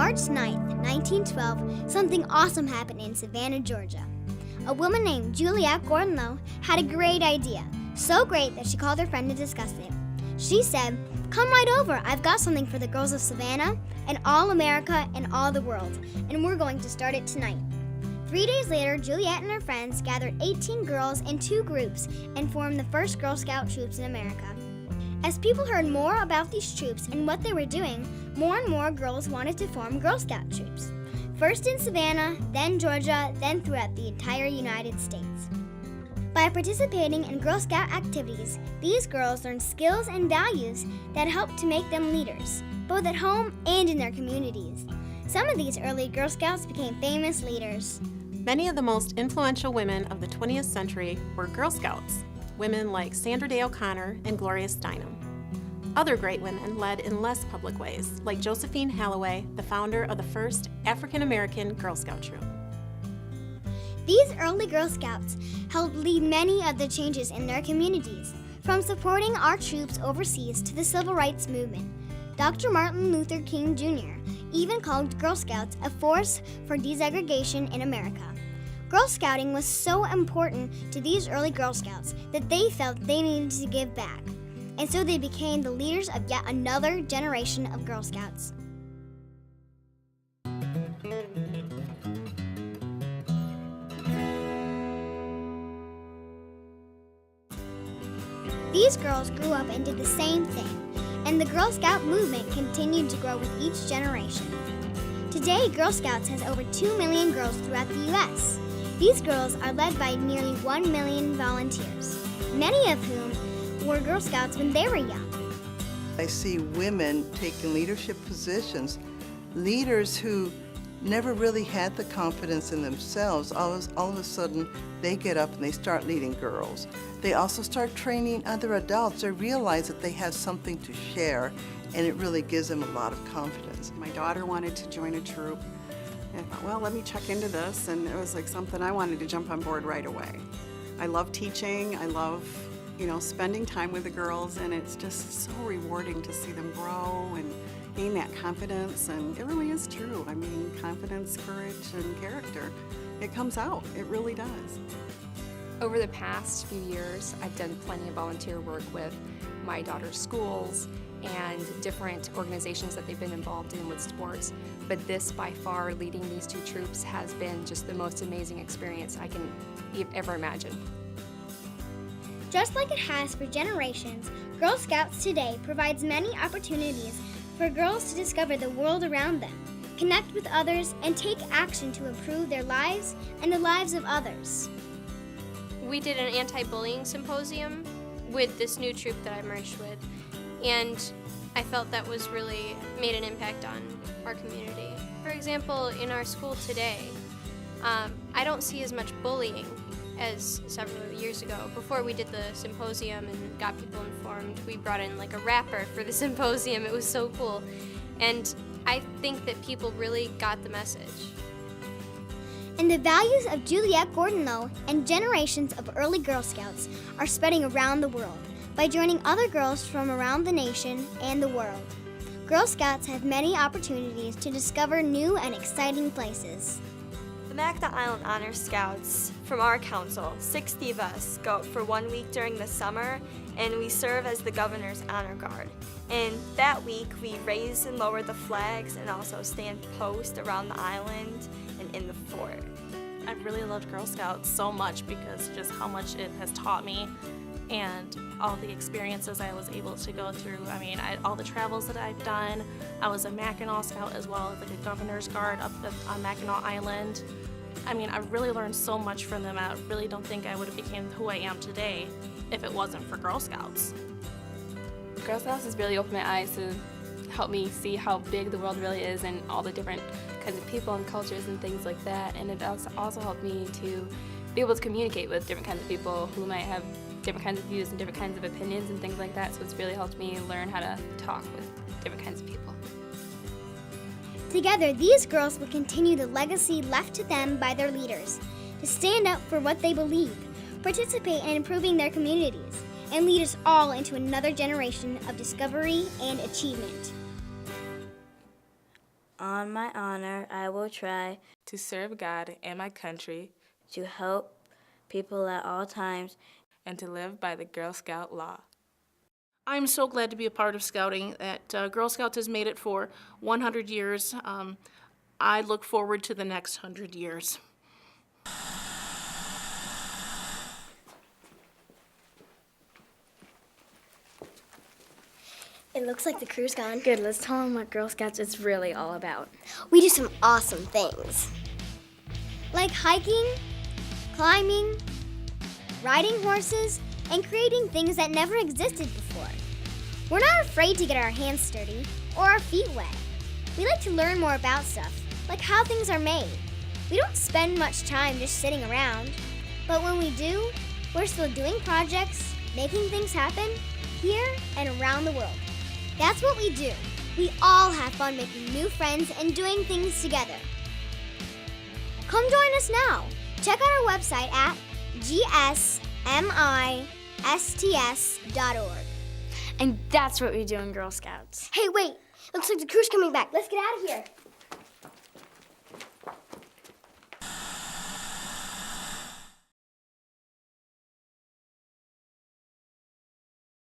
March 9th, 1912, something awesome happened in Savannah, Georgia. A woman named Juliette Gordon-Low had a great idea, so great that she called her friend to discuss it. She said, "Come right over, I've got something for the girls of Savannah and all America and all the world, and we're going to start it tonight." 3 days later, Juliette and her friends gathered 18 girls in 2 groups and formed the first Girl Scout troops in America. As people heard more about these troops and what they were doing, more and more girls wanted to form Girl Scout troops. First in Savannah, then Georgia, then throughout the entire United States. By participating in Girl Scout activities, these girls learned skills and values that helped to make them leaders, both at home and in their communities. Some of these early Girl Scouts became famous leaders. Many of the most influential women of the 20th century were Girl Scouts, women like Sandra Day O'Connor and Gloria Steinem. Other great women led in less public ways, like Josephine Halloway, the founder of the first African-American Girl Scout troop. These early Girl Scouts helped lead many of the changes in their communities, from supporting our troops overseas to the Civil Rights Movement. Dr. Martin Luther King Jr. even called Girl Scouts a force for desegregation in America. Girl Scouting was so important to these early Girl Scouts that they felt they needed to give back, and so they became the leaders of yet another generation of Girl Scouts. These girls grew up and did the same thing, and the Girl Scout movement continued to grow with each generation. Today, Girl Scouts has over 2 million girls throughout the U.S. These girls are led by nearly 1 million volunteers, many of whom were Girl Scouts when they were young. I see women taking leadership positions, leaders who never really had the confidence in themselves. All of a sudden, they get up and they start leading girls. They also start training other adults. They realize that they have something to share, and it really gives them a lot of confidence. My daughter wanted to join a troop, and I thought, well, let me check into this, and it was like something I wanted to jump on board right away. I love teaching. I love, spending time with the girls, and it's just so rewarding to see them grow and gain that confidence, and it really is true. I mean, confidence, courage, and character, it comes out. It really does. Over the past few years, I've done plenty of volunteer work with my daughter's schools and different organizations that they've been involved in with sports. But this, by far, leading these 2 troops has been just the most amazing experience I can ever imagine. Just like it has for generations, Girl Scouts today provides many opportunities for girls to discover the world around them, connect with others, and take action to improve their lives and the lives of others. We did an anti-bullying symposium with this new troop that I merged with, and I felt that was really made an impact on our community. For example, in our school today, I don't see as much bullying as several years ago. Before we did the symposium and got people informed, we brought in like a rapper for the symposium. It was so cool. And I think that people really got the message. And the values of Juliette Gordon-Low and generations of early Girl Scouts are spreading around the world by joining other girls from around the nation and the world. Girl Scouts have many opportunities to discover new and exciting places. The Mackinac Island Honor Scouts, from our council, 60 of us go up for 1 week during the summer, and we serve as the Governor's Honor Guard. And that week, we raise and lower the flags and also stand post around the island and in the fort. I really loved Girl Scouts so much because just how much it has taught me and all the experiences I was able to go through. I mean, all the travels that I've done. I was a Mackinac Scout as well as like a Governor's Guard up on Mackinac Island. I mean, I really learned so much from them. I really don't think I would have become who I am today if it wasn't for Girl Scouts. Girl Scouts has really opened my eyes to help me see how big the world really is and all the different kinds of people and cultures and things like that. And it also helped me to be able to communicate with different kinds of people who might have different kinds of views and different kinds of opinions and things like that. So it's really helped me learn how to talk with different kinds of people. Together, these girls will continue the legacy left to them by their leaders, to stand up for what they believe, participate in improving their communities, and lead us all into another generation of discovery and achievement. On my honor, I will try to serve God and my country, to help people at all times, and to live by the Girl Scout law. I'm so glad to be a part of Scouting, that Girl Scouts has made it for 100 years. I look forward to the next 100 years. It looks like the crew's gone. Good, let's tell them what Girl Scouts is really all about. We do some awesome things. Like hiking, climbing, riding horses, and creating things that never existed before. We're not afraid to get our hands dirty or our feet wet. We like to learn more about stuff, like how things are made. We don't spend much time just sitting around, but when we do, we're still doing projects, making things happen, here and around the world. That's what we do. We all have fun making new friends and doing things together. Come join us now. Check out our website at gsmists.org. And that's what we do in Girl Scouts. Hey, wait. Looks like the crew's coming back. Let's get out of here.